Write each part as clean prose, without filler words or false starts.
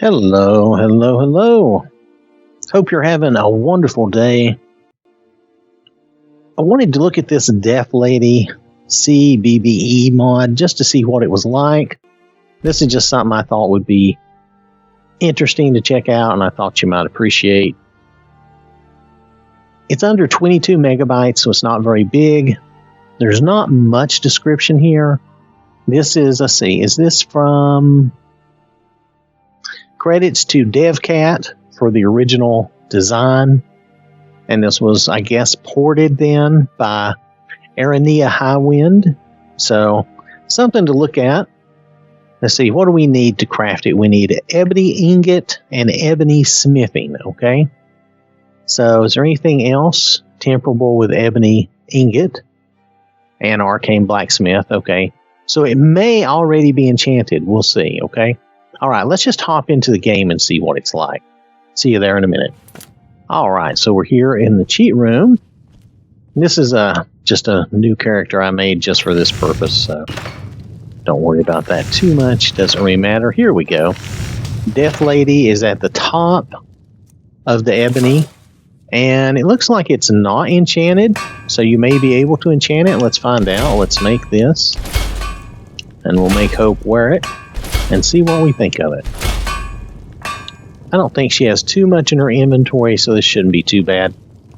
Hello, hello, hello. Hope you're having a wonderful day. I wanted to look at this Death Lady CBBE mod just to see what it was like. This is just something I thought would be interesting to check out, and I thought you might appreciate. It's under 22 megabytes, so it's not very big. There's not much description here. This is, let's see, is this from... Credits to DevCat for the original design. And this was, I guess, ported then by Arania Highwind. So, something to look at. Let's see, what do we need to craft it? We need ebony ingot and ebony smithing, okay? So, is there anything else temperable with ebony ingot and arcane blacksmith? Okay. So, it may already be enchanted. We'll see, okay? All right, let's just hop into the game and see what it's like. See you there in a minute. All right, so we're here in the cheat room. This is just a new character I made just for this purpose, so don't worry about that too much. Doesn't really matter. Here we go. Death Lady is at the top of the ebony, and it looks like it's not enchanted, so you may be able to enchant it. Let's find out. Let's make this, and we'll make Hope wear it and see what we think of it. I don't think she has too much in her inventory, so this shouldn't be too bad.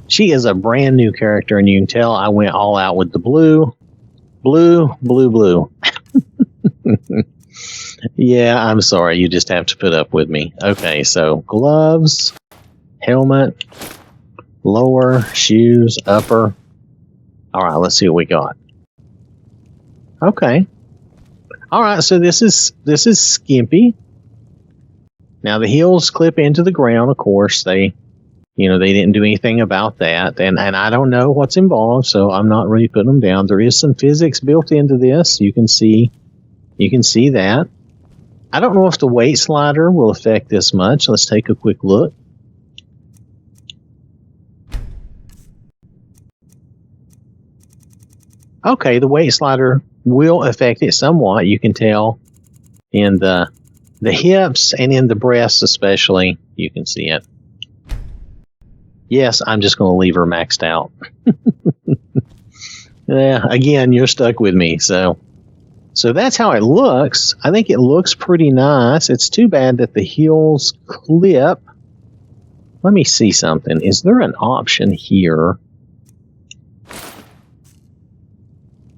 She is a brand new character, and you can tell I went all out with the blue. Blue, blue, blue. Yeah, I'm sorry. You just have to put up with me. Okay, so gloves, helmet, lower, shoes, upper. All right, let's see what we got. Okay. All right, so this is skimpy. Now the heels clip into the ground. Of course, they didn't do anything about that, and I don't know what's involved, so I'm not really putting them down. There is some physics built into this. You can see that. I don't know if the weight slider will affect this much. Let's take a quick look. Okay, the weight slider will affect it somewhat. You can tell in the hips and in the breasts especially. You can see it. Yes, I'm just going to leave her maxed out. Yeah, again, you're stuck with me. So that's how it looks. I think it looks pretty nice. It's too bad that the heels clip. Let me see something. Is there an option here?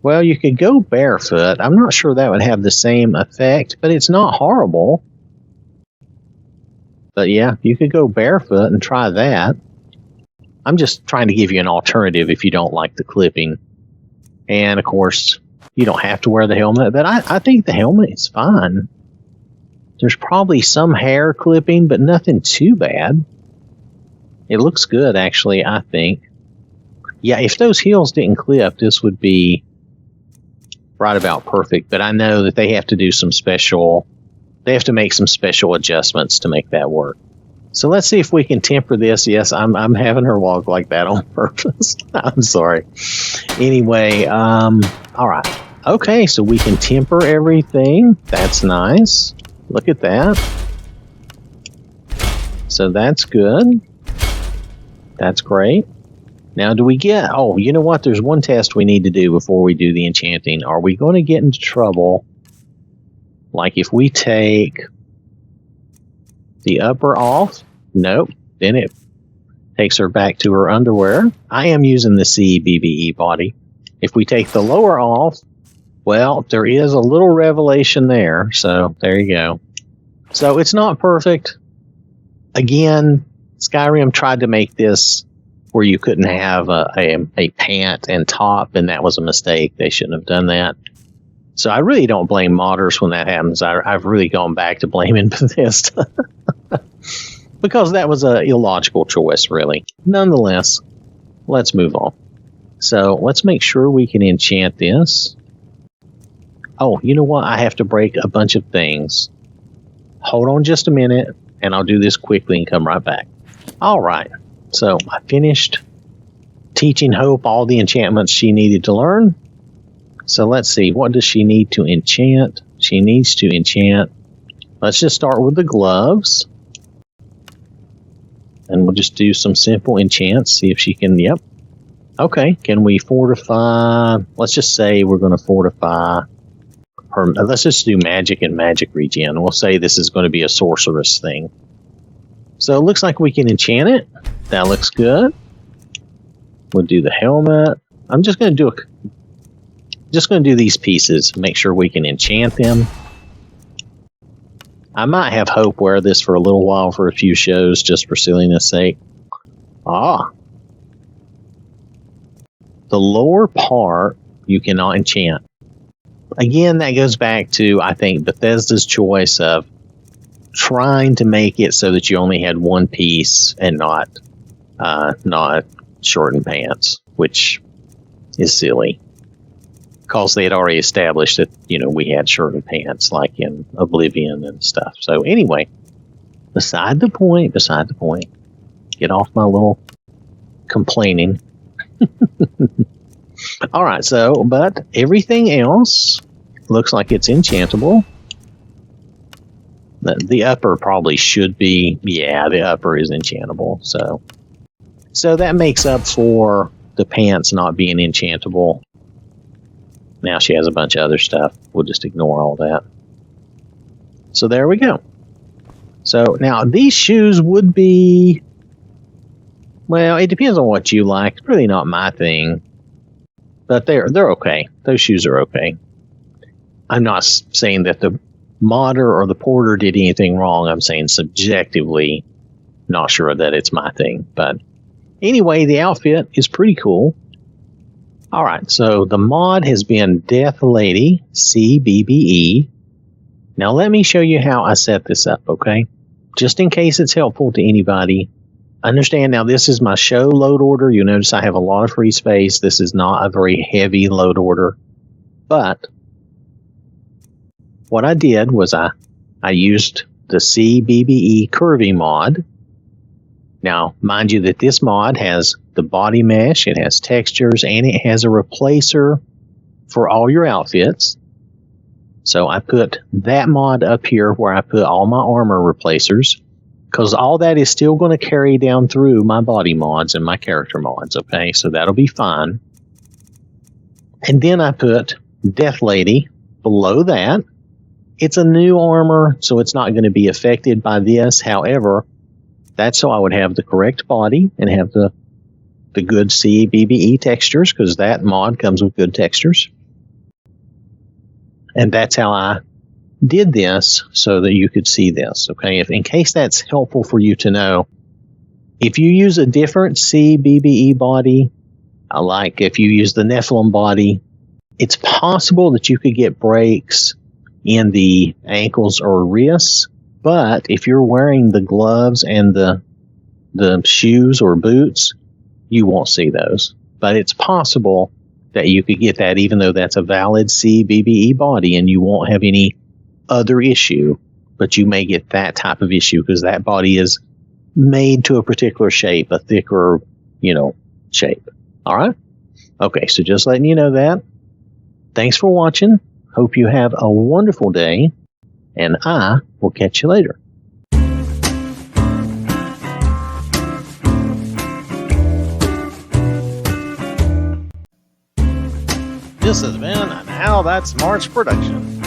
Well, you could go barefoot. I'm not sure that would have the same effect, but it's not horrible. But yeah, you could go barefoot and try that. I'm just trying to give you an alternative if you don't like the clipping. And of course, you don't have to wear the helmet, but I think the helmet is fine. There's probably some hair clipping, but nothing too bad. It looks good, actually, I think. Yeah, if those heels didn't clip, this would be right about perfect, but I know that they have to do they have to make some special adjustments to make that work. So let's see if we can temper this. Yes, I'm having her walk like that on purpose. I'm sorry. Anyway, all right. Okay, so we can temper everything. That's nice. Look at that. So that's good. That's great. Now, do we get... Oh, you know what? There's one test we need to do before we do the enchanting. Are we going to get into trouble? Like if we take the upper off? Nope. Then it takes her back to her underwear. I am using the CBBE body. If we take the lower off, well, there is a little revelation there. So, there you go. So, it's not perfect. Again, Skyrim tried to make this where you couldn't have a pant and top, and that was a mistake. They shouldn't have done that. So I really don't blame modders when that happens. I've really gone back to blaming Bethesda. Because that was an illogical choice, really. Nonetheless, let's move on. So let's make sure we can enchant this. Oh, you know what? I have to break a bunch of things. Hold on just a minute, and I'll do this quickly and come right back. All right. So I finished teaching Hope all the enchantments she needed to learn. So let's see. What does she need to enchant? She needs to enchant let's just start with the gloves. And we'll just do some simple enchants, see if she can, yep. Okay, can we fortify? Let's just say we're going to fortify her. Let's just do magic and magic regen. We'll say this is going to be a sorceress thing. So it looks like we can enchant it. That looks good. We'll do the helmet. I'm just going to do these pieces. Make sure we can enchant them. I might have Hope wear this for a little while for a few shows, just for silliness sake. Ah. The lower part, you cannot enchant. Again, that goes back to, I think, Bethesda's choice of trying to make it so that you only had one piece and not shortened pants, which is silly. Because they had already established that, we had shortened pants, like in Oblivion and stuff. So anyway, beside the point. Get off my little complaining. All right, but everything else looks like it's enchantable. The upper probably should be, the upper is enchantable. So that makes up for the pants not being enchantable. Now she has a bunch of other stuff. We'll just ignore all that. So there we go. So now these shoes would be, well, it depends on what you like. It's really not my thing. But they're okay. Those shoes are okay. I'm not saying that the modder or the porter did anything wrong. I'm saying subjectively, not sure that it's my thing. But anyway, the outfit is pretty cool. All right, so the mod has been Death Lady, CBBE. Now let me show you how I set this up, okay? Just in case it's helpful to anybody. Understand now this is my show load order. You'll notice I have a lot of free space. This is not a very heavy load order. But what I did was I used the CBBE Curvy mod. Now, mind you that this mod has the body mesh, it has textures, and it has a replacer for all your outfits. So I put that mod up here where I put all my armor replacers, because all that is still going to carry down through my body mods and my character mods, okay? So that'll be fine. And then I put Death Lady below that. It's a new armor, so it's not going to be affected by this. However, that's so I would have the correct body and have the good CBBE textures, because that mod comes with good textures. And that's how I did this, so that you could see this, okay? In case that's helpful for you to know, if you use a different CBBE body, like if you use the Nephilim body, it's possible that you could get breaks in the ankles or wrists. But if you're wearing the gloves and the shoes or boots, you won't see those. But it's possible that you could get that even though that's a valid CBBE body and you won't have any other issue. But you may get that type of issue because that body is made to a particular shape, a thicker, shape. All right? Okay, so just letting you know that. Thanks for watching. Hope you have a wonderful day. And I will catch you later. This has been an OwwThatSmarts production.